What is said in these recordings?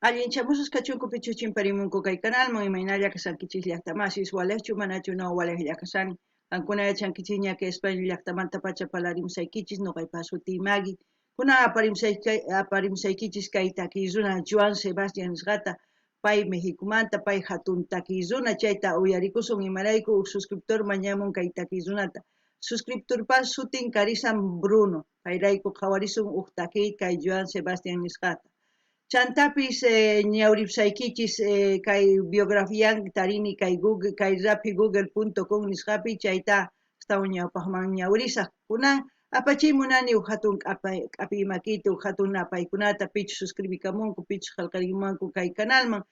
Allinchamusas kachunku pichuchin parimunku kay canalman imaynalla kasankichis llaqtamasis walejchu manachu no walej llaqasani kankuna yachankichis ñaki España llaqtamanta pacha palarimsaykichis noqaypas suti Maggie kuna aparimsaykichis kay takiy runa Joan Sebastián nisqata pay Mexicomanta pay hatun takiy runa chayta uyarikusun imarayku suscriptor mañamun kay takiy runata suscriptorpas sutin karisan Bruno payrayku qhawarisun uq takiy kay Joan Sebastián nisqata Chantapis ñawripsaykichis kay biografian tarini kay Google kay rapi google.com nisqapi chayta astawan ñawpaqman ñawrisaq kunan apachimunani hatun k'api makita hatun apaykunata pichu suscribikamunku pichu qallqarimunku kay canalman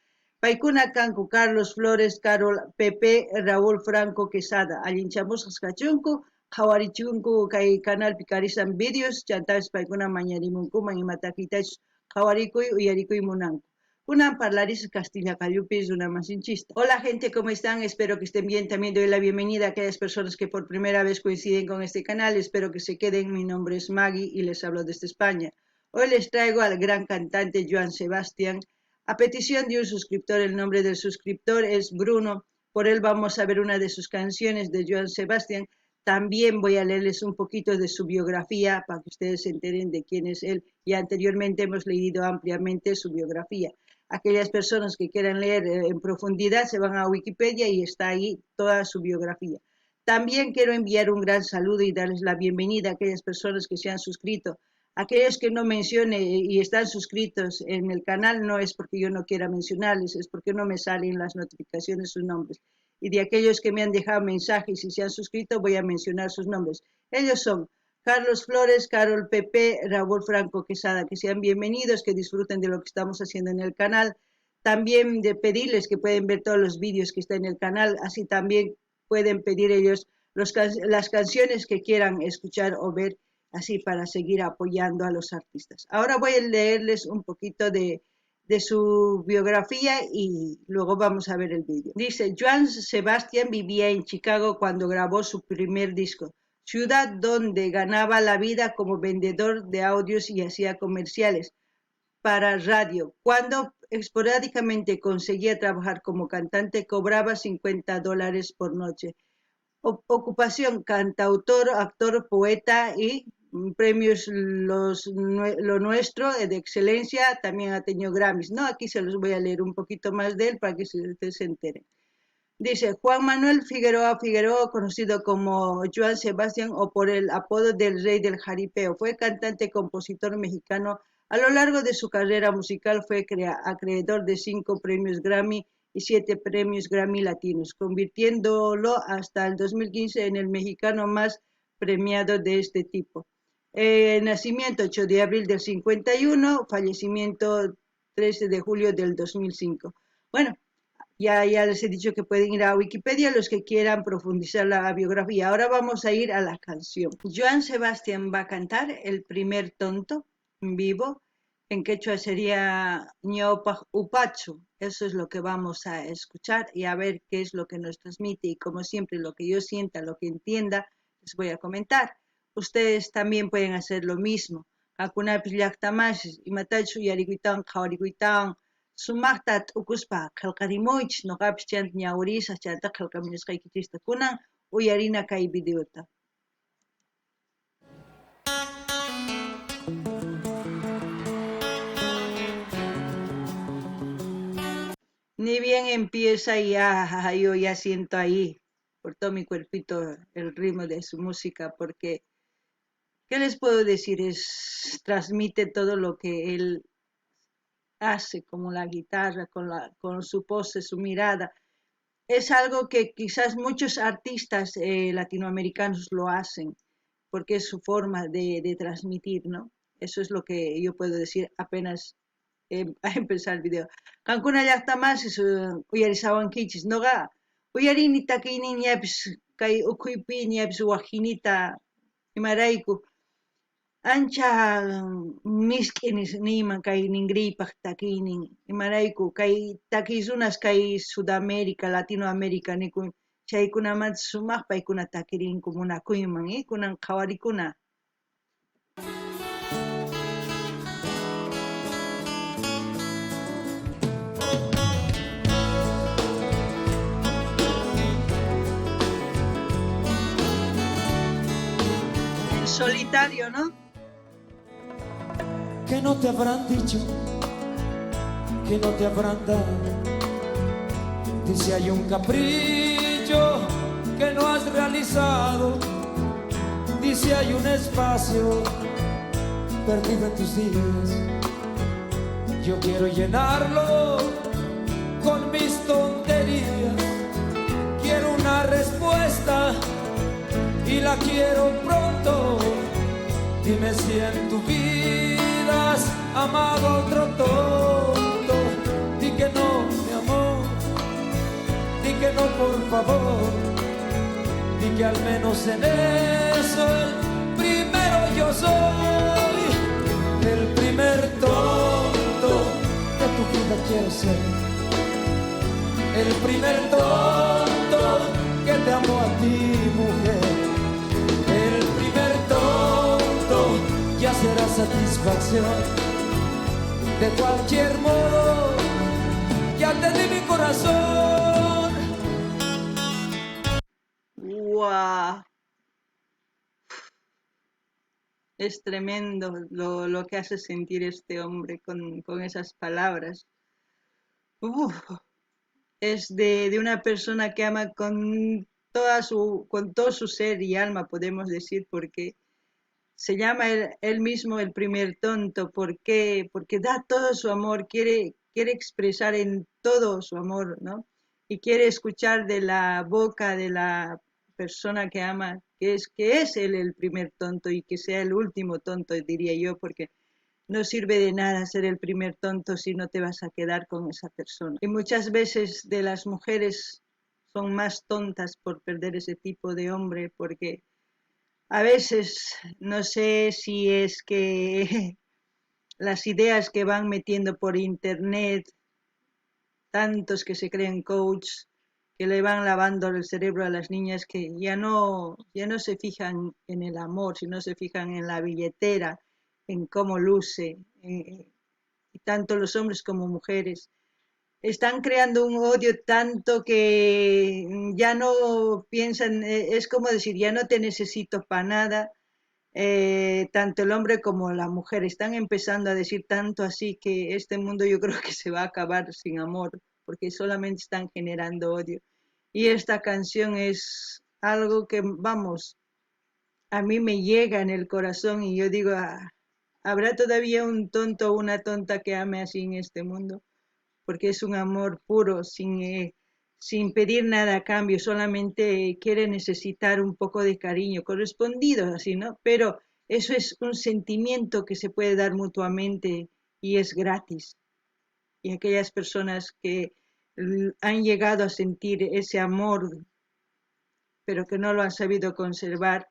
paykuna kanku Carlos Flores, Carol Pepe, Raúl Franco Quesada allinchamusqas kachunku qhawarichunku kay canalpi karisan videos chantapis paykuna mañarimunkuman imatakitachus qhawarikuy uyarikuy munanku kunan parlaris Castilla Cayupi una masinchista. Hola gente, ¿cómo están? Espero que estén bien. También doy la bienvenida a aquellas personas que por primera vez coinciden con este canal. Espero que se queden. Mi nombre es Maggie y les hablo desde España. Hoy les traigo al gran cantante Joan Sebastián. A petición de un suscriptor, el nombre del suscriptor es Bruno. Por él vamos a ver una de sus canciones de Joan Sebastián. También voy a leerles un poquito de su biografía para que ustedes se enteren de quién es él. Ya anteriormente hemos leído ampliamente su biografía. Aquellas personas que quieran leer en profundidad se van a Wikipedia y está ahí toda su biografía. También quiero enviar un gran saludo y darles la bienvenida a aquellas personas que se han suscrito. Aquellos que no mencione y están suscritos en el canal no es porque yo no quiera mencionarles, es porque no me salen las notificaciones sus nombres. Y de aquellos que me han dejado mensajes y se han suscrito voy a mencionar sus nombres. Ellos son Carlos Flores, Carol Pepe, Raúl Franco Quesada, que sean bienvenidos, que disfruten de lo que estamos haciendo en el canal. También de pedirles que pueden ver todos los vídeos que están en el canal, así también pueden pedir ellos las canciones que quieran escuchar o ver, así para seguir apoyando a los artistas. Ahora voy a leerles un poquito de su biografía y luego vamos a ver el vídeo. Dice, Joan Sebastián vivía en Chicago cuando grabó su primer disco, ciudad donde ganaba la vida como vendedor de audios y hacía comerciales para radio. Cuando esporádicamente conseguía trabajar como cantante, cobraba $50 por noche. Ocupación, cantautor, actor, poeta y premios lo nuestro de excelencia, también ha tenido Grammys, ¿no? Aquí se los voy a leer un poquito más de él para que ustedes se enteren. Dice, Juan Manuel Figueroa Figueroa, conocido como Joan Sebastián o por el apodo del Rey del Jaripeo, fue cantante y compositor mexicano. A lo largo de su carrera musical fue acreedor de 5 premios Grammy y 7 premios Grammy Latinos, convirtiéndolo hasta el 2015 en el mexicano más premiado de este tipo. Nacimiento 8 de abril del 51, fallecimiento 13 de julio del 2005. Bueno, ya les he dicho que pueden ir a Wikipedia los que quieran profundizar la biografía. Ahora vamos a ir a la canción. Joan Sebastián va a cantar el primer tonto en vivo. En quechua sería ñopaj upachu. Eso es lo que vamos a escuchar y a ver qué es lo que nos transmite. Y como siempre, lo que yo sienta, lo que entienda, les voy a comentar. Ustedes también pueden hacer lo mismo. Kakunapis llaqtamasis, imatachu yarikuitan, qhawarikuitan, sumaqta t'ukuspa qillqarimuychis noqapis chanta ñawirisaq chanta qillqamunisqaykichista kunan uyarina kay videota. Ni bien empieza y yo ya siento ahí por todo mi cuerpito el ritmo de su música porque ¿qué les puedo decir? Transmite todo lo que él hace, como la guitarra, con su pose, su mirada. Es algo que quizás muchos artistas latinoamericanos lo hacen, porque es su forma de transmitir, ¿no? Eso es lo que yo puedo decir apenas a empezar el video. Cancuna ya está más, uyarizaban kichis, no ga, uyarini takini ñapis, kay ukuypi ñapis wajinita, imarayku, ancha misk'inis niyman kay ningriypaq takiynin imarayku kay takiysunas kay Sudamérica, Latinoamérica nikun chaykunamanta sumaq paykuna takirinku munakuyman kunan qhawarikuna. solitario, ¿no? Que no te habrán dicho, que no te habrán dado. Dice hay un capricho que no has realizado. Dice hay un espacio perdido en tus días. Yo quiero llenarlo con mis tonterías. Quiero una respuesta y la quiero pronto. Dime si en tu vida has amado a otro tonto. Di que no, mi amor. Di que no, por favor. Di que al menos en eso el primero yo soy. El primer tonto de tu vida quiero ser. El primer tonto que te amo a ti, mujer. El primer tonto ya será satisfacción. De cualquier modo, ya te di mi corazón. ¡Guau! Es tremendo lo que hace sentir este hombre con esas palabras. Uf, es de una persona que ama con todo su ser y alma, podemos decir, porque se llama él mismo el primer tonto. ¿Por qué? Porque da todo su amor, quiere expresar en todo su amor, ¿no? Y quiere escuchar de la boca de la persona que ama, que es él el primer tonto y que sea el último tonto, diría yo, porque no sirve de nada ser el primer tonto si no te vas a quedar con esa persona. Y muchas veces de las mujeres son más tontas por perder ese tipo de hombre, porque a veces no sé si es que las ideas que van metiendo por internet, tantos que se creen coach, que le van lavando el cerebro a las niñas que ya no se fijan en el amor, sino se fijan en la billetera, en cómo luce, y tanto los hombres como mujeres. Están creando un odio tanto que ya no piensan, es como decir, ya no te necesito para nada. Tanto el hombre como la mujer están empezando a decir tanto así que este mundo yo creo que se va a acabar sin amor, porque solamente están generando odio. Y esta canción es algo que, vamos, a mí me llega en el corazón y yo digo, ¿habrá todavía un tonto o una tonta que ame así en este mundo? Porque es un amor puro, sin pedir nada a cambio, solamente quiere necesitar un poco de cariño, correspondido así, ¿no? Pero eso es un sentimiento que se puede dar mutuamente y es gratis. Y aquellas personas que han llegado a sentir ese amor, pero que no lo han sabido conservar,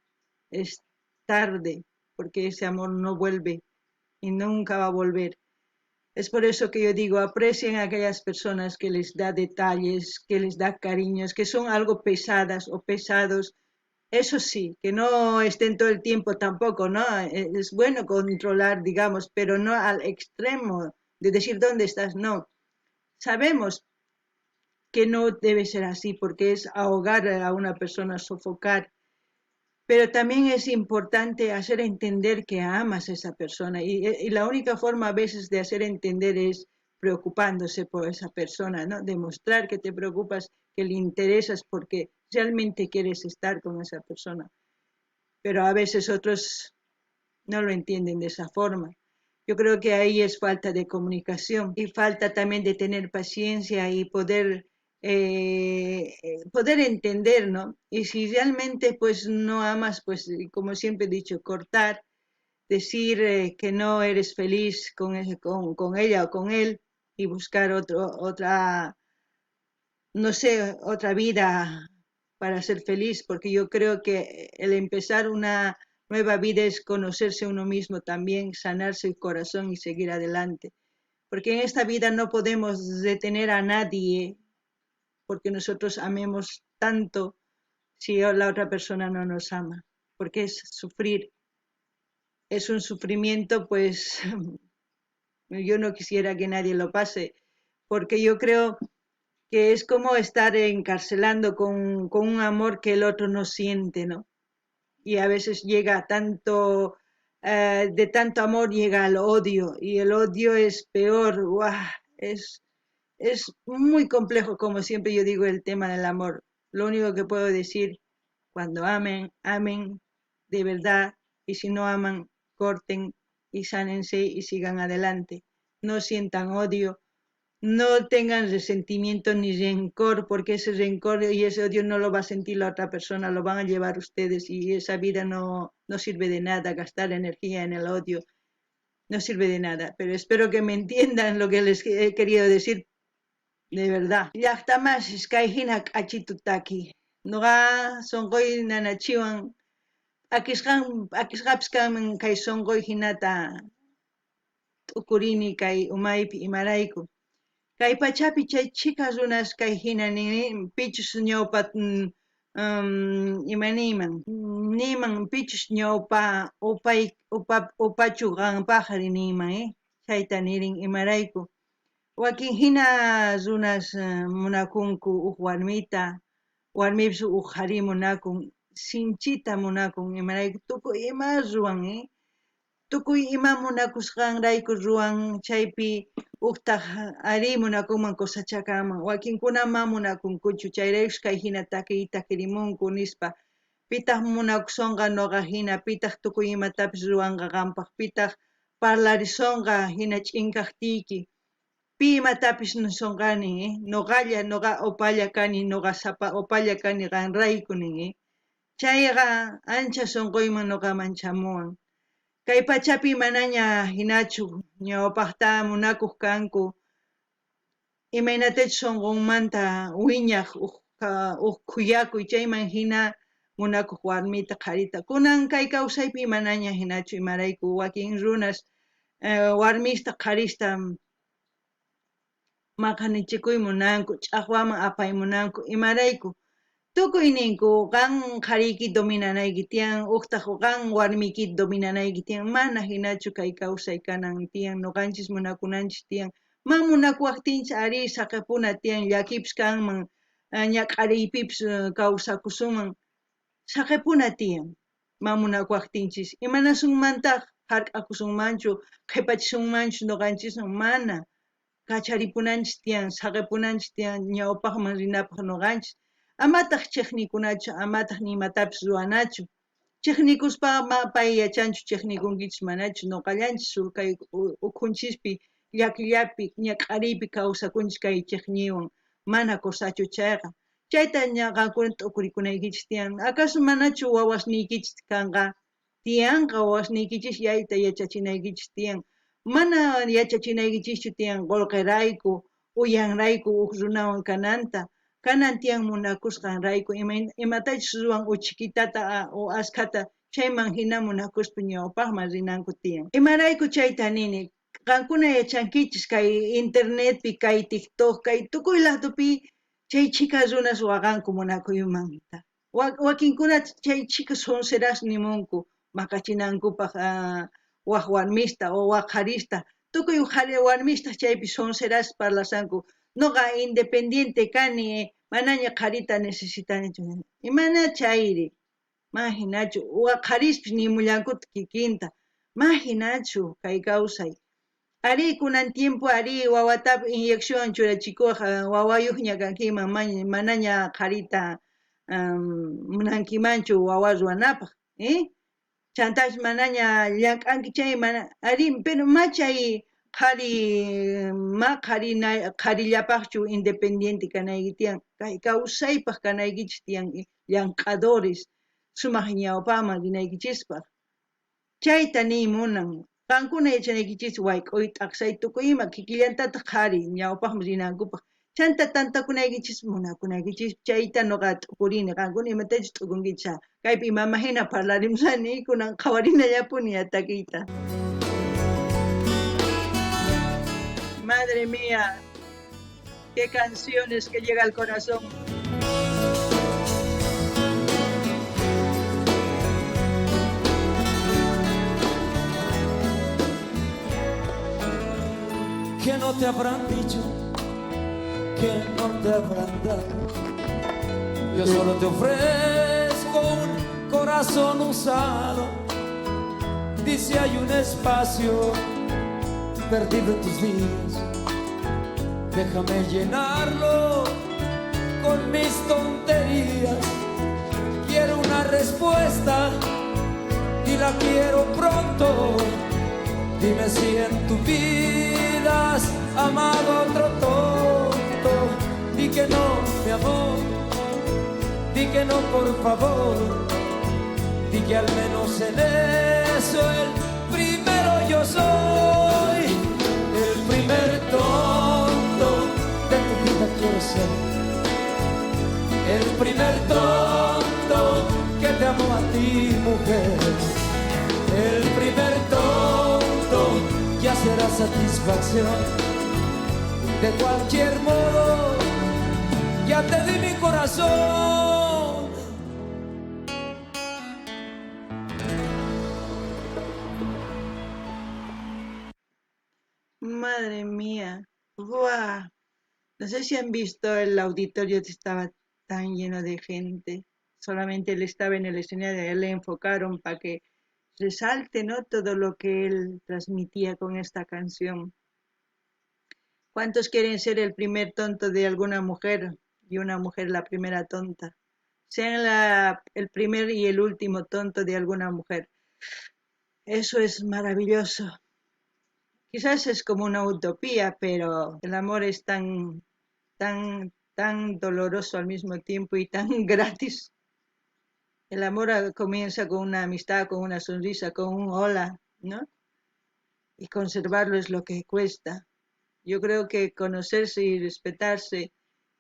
es tarde, porque ese amor no vuelve y nunca va a volver. Es por eso que yo digo, aprecien a aquellas personas que les da detalles, que les da cariños, que son algo pesadas o pesados. Eso sí, que no estén todo el tiempo tampoco, ¿no? Es bueno controlar, digamos, pero no al extremo de decir dónde estás, no. Sabemos que no debe ser así porque es ahogar a una persona, sofocar, pero también es importante hacer entender que amas a esa persona y la única forma a veces de hacer entender es preocupándose por esa persona, ¿no? Demostrar que te preocupas, que le interesas porque realmente quieres estar con esa persona. Pero a veces otros no lo entienden de esa forma. Yo creo que ahí es falta de comunicación y falta también de tener paciencia y poder entender, ¿no? Y si realmente pues no amas, pues como siempre he dicho, cortar, decir que no eres feliz con ella o con él y buscar no sé, otra vida para ser feliz, porque yo creo que el empezar una nueva vida es conocerse uno mismo también, sanarse el corazón y seguir adelante. Porque en esta vida no podemos detener a nadie porque nosotros amemos tanto si la otra persona no nos ama, porque es sufrir, es un sufrimiento, pues yo no quisiera que nadie lo pase, porque yo creo que es como estar encarcelando con un amor que el otro no siente, ¿no? y a veces llega tanto, de tanto amor llega al odio, y el odio es peor. ¡Guau! Es muy complejo, como siempre yo digo, el tema del amor. Lo único que puedo decir, cuando amen, amen de verdad, y si no aman, corten y sánense y sigan adelante. No sientan odio, no tengan resentimiento ni rencor, porque ese rencor y ese odio no lo va a sentir la otra persona, lo van a llevar ustedes, y esa vida no sirve de nada. Gastar energía en el odio no sirve de nada. Pero espero que me entiendan lo que les he querido decir de verdad. Llaqtamas iskayhina k'achitutaki. Noqa sonqoy nanachiwan akisqapis kanman kay sonqoy hinata t'ukurini kay umaypi imarayku. Kay pachapi chay chika runas kay hina pichus ñawpa imaniyman niman pichus ñawpa upachu qanpaqri niyman, chayta nirin imarayku. Wakin hina runas munakunku uq warmita, warmipis uq qhari munakun, sinchita munakun imarayku tukuy ima ruwan, tukuy ima munakusqanrayku ruwan. Chaypi uqtaq ari munakunman cosechakanman, wakinkuna ma munakunkuchu, chayraykush kay hina takirimunku nispa. Pitaq munakusunqa noqa hina, pitaq tukuy imatapis ruwanqa qampaq, pitaq parlarisunqa hina ch'inkaqtiyki, pi imatapis nisunqani, noqa upalla kani, noqa sapa upalla kani qanrayku nin, chayqa ancha sunquyman noqaman chamuwan. Kay pachapi manaña hinachu ñawpaqta munakuq kanku, imaynatachus sunqunmanta wiñaq uq khuyakuy, chayman hina munakuq warmita qharita. Kunan kay kawsaypi manaña hinachu imarayku, wakin runas warmista qharista maqanichikuy munanku, ch'aqwaman apay munanku imarayku. Tukuy ninku qan qhariyki dominanayki tiyan, uqtaq qan warmiki dominanayki tiyan, mana hinachu kay kawsay kanan tiyan, nuqanchis munakunanchis tiyan. Man munakuwaptinchik ari saqipuna tiyan, llakipis kanman, ñak'ariypipis kawsakusunman, saqipuna tiyan man munakuwaptinchis. Imanasunmantaq hark'akusunmanchu, qhipachisunmanchu nuqanchisman, mana kacharipunanchis tiyan, saqipunanchis tiyan ñawpaqman rinapaq nuqanchis. Amataq chiqnikunachu, amataq nimatapis ruwanachu. Chiqnikuspa pay yachanchu chiqnikunkichis manachu, nuqallanchis kay ukhunchikpi llakillapi ñak'ariypi kawsakunchis kay chiqniwan, mana kusachu chayqa. Chayta qankuna t'ukurikunaykichisn tiyan. ¿Acaso manachu wawasniykichis kanqa? Tiyanqa wawasniykichis yayta yachachinaykichis tiyan. Mana yachachinaykichischu tiyan qullqirayku, uyanrayku uq runawan kananta. Kanan tiyan munakusqanrayku imatachus ruwan uchikitata o askata, chayman hina munakuspa ñawpaqman rinanku tiyan. Imarayku chayta nini, qankuna yachankichis kay internetpi, kay TikTok, kay tukuy ladopi chay chika runas waqanku munakuymanta. Wakinkuna chay chika sonseras nimunku maqachinankupaq waq warmista o waq qharista. Tukuy warmista chaypi sonseras parlasanku. Noqa independiente kani, manaña qharita necesitanichu. Imana chayri, ma hinachu, waq qharispis nimullankuta kikinta, ma hinachu kay kawsay. Ari kunan tiempo ari wawatapi inyección churachikuq wawayuqña kankiman, manaña qharita munankimanchu wawa ruwanapaq, chantash manaña llank'anki chay mana ari, pero ma chay qharillapaqchu independiente kanayki tiyan, kay kawsaypaq kanaykichis tiyan llank'adores, sumaq ñawpaman rinaykichispaq. Chayta niymunan, qankuna yachanaykichis wayk'uy t'aqsay tukuy ima kikillantataq qhari ñawpaqman rinankupaq, chanta tantakunaykichis munakunaykichis, chayta noqa t'ukurini, qankuna imatachus t'ukunkichá, kaypi imama hina parlarimusani, kunan qhawarinallapuni takiyta. Madre mía, qué canciones que llega al corazón. Que no te habrán dicho, que no te habrán dado. Yo solo te ofrezco un corazón corazón usado, dice hay un espacio perdido en tus días. Déjame llenarlo con mis tonterías. Quiero una respuesta y la quiero pronto. Dime si en tu vida has amado a otro tonto. Di que no, mi amor, di que no, por favor. Di que al menos en eso el primero yo soy. El primer tonto de tu vida quiero ser. El primer tonto que te amó a ti, mujer. El primer tonto ya será satisfacción. De cualquier modo, ya te di mi corazón. Madre mía. ¡Buah! No sé si han visto el auditorio, estaba tan lleno de gente. Solamente él estaba en el escenario, a él le enfocaron para que resalte, ¿no? Todo lo que él transmitía con esta canción. ¿Cuántos quieren ser el primer tonto de alguna mujer y una mujer la primera tonta? Sean el primer y el último tonto de alguna mujer. Eso es maravilloso. Quizás es como una utopía, pero el amor es tan doloroso al mismo tiempo y tan gratis. El amor comienza con una amistad, con una sonrisa, con un hola, ¿no? Y conservarlo es lo que cuesta. Yo creo que conocerse y respetarse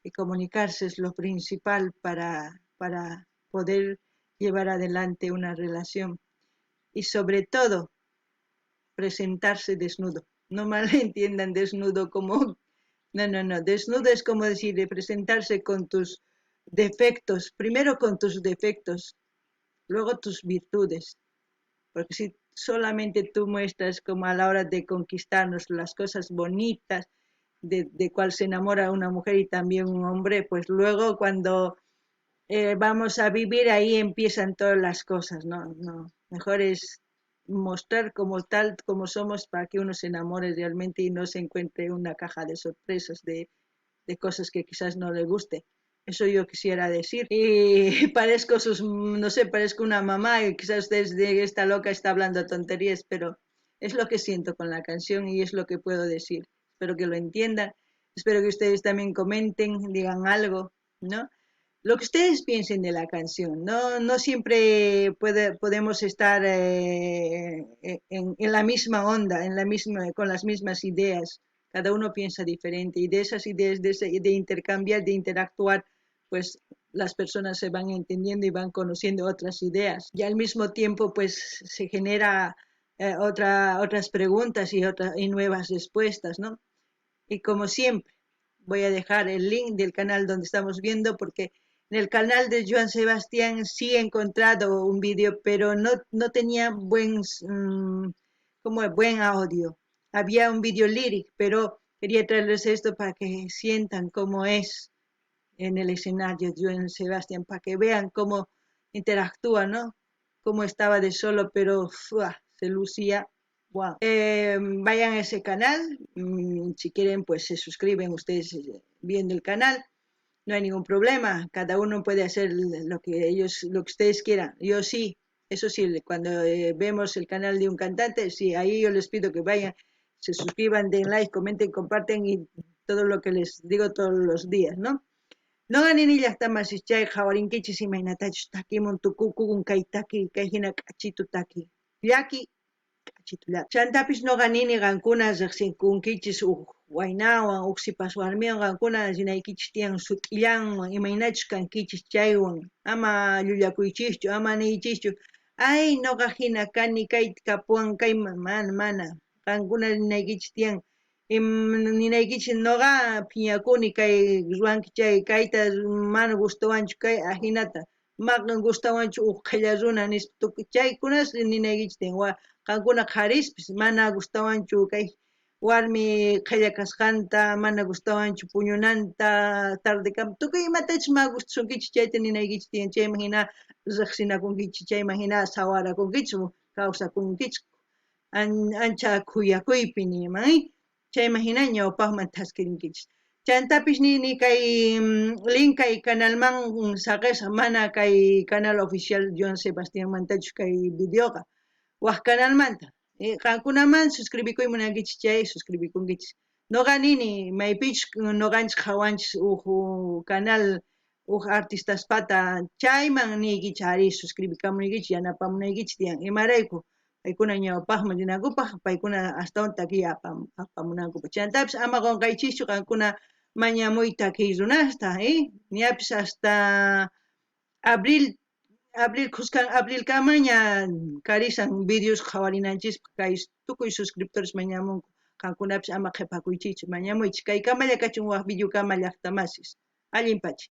y comunicarse es lo principal para poder llevar adelante una relación. Y sobre todo, presentarse desnudo. No malentiendan desnudo como... No. Desnudo es como decir, de presentarse con tus defectos. Primero con tus defectos, luego tus virtudes. Porque si solamente tú muestras como a la hora de conquistarnos las cosas bonitas, de cuál se enamora una mujer y también un hombre, pues luego cuando vamos a vivir ahí empiezan todas las cosas, ¿no? No, mejor es mostrar como tal, como somos para que uno se enamore realmente y no se encuentre una caja de sorpresas de cosas que quizás no le guste. Eso yo quisiera decir. Y parezco no sé, parezco una mamá y quizás desde esta loca está hablando tonterías, pero es lo que siento con la canción y es lo que puedo decir. Espero que lo entiendan. Espero que ustedes también comenten, digan algo, ¿no? Lo que ustedes piensen de la canción. No siempre podemos estar en la misma onda, con las mismas ideas. Cada uno piensa diferente y de esas ideas, de intercambiar, de interactuar, pues las personas se van entendiendo y van conociendo otras ideas. Y al mismo tiempo, pues se genera otras preguntas y nuevas respuestas, ¿no? Y como siempre, voy a dejar el link del canal donde estamos viendo porque en el canal de Joan Sebastián sí he encontrado un vídeo, pero no tenía buen audio. Había un vídeo lyric, pero quería traerles esto para que sientan cómo es en el escenario Joan Sebastián, para que vean cómo interactúa, ¿no? Cómo estaba de solo, pero se lucía. Wow. Vayan a ese canal, si quieren pues se suscriben ustedes viendo el canal, no hay ningún problema, cada uno puede hacer lo que ustedes quieran. Yo sí, eso sí, cuando vemos el canal de un cantante, sí, ahí yo les pido que vayan, se suscriban, den like, comenten, comparten y todo lo que les digo todos los días, ¿no? No ganin llaqtaman chay hawarinkichis imaynatachus takimun tukukun kay hina k'achitutaki llaki k'achitulla chantapis noqa nini qankuna riqsinkunkichis waynawan uqsipas warmiwan qankuna rinaykichis tiyan sut'illanwan imaynachus kankichis chaywan ama llullakuychischu ama niychischu ay noqa hina kani kay kapuwan kay mana qankuna rinaykichis tiyan ninaykichis noqa phiñakuni kay ruwanki kayta mana gustawanchu kay hinata maqan gustawanchu qilla runa nispa chaykunas ninaykichis tiyan qankuna qharispis mana gustawanchu kay warmi qhilla kasqanta mana gustawanchu puñunanta tardekama tukuy imatachus ma gustasunkichis chayta ninaykichis tiyan chayman hina riqsinakunkichis chayman hina sawarakunkichis kawsakunkichis ancha kuyakuypi nima chayman hina ñawpaqman taskirinkichis chaytapish nini kay Linkay canalman saqisqa mana kay canal oficial Joan Sebastián mantachus kay videoqa waq canalmanta qankunaman suscribikuy munankichis chay suscribikunkichis noqa nini maypichus noqanchik hawanchis canal artistaspata chayman niykichis ari suscribikamunkichis yanapamunaykichis tiyan imarayku paykuna ñawpaqman rinakupaq paykuna astawan takiya apamunankupaq chaytapish ama qunqaychischu qankuna mañamuyta kay runasta ñapish hasta abrilkama ña karishan videos qhawarinanchikpaq kay tukuy suscriptores mañamunku qankunapish ama qhipakuychikchu mañamuychik kay kamalla kachun waq videokama llaqta masis allinpachik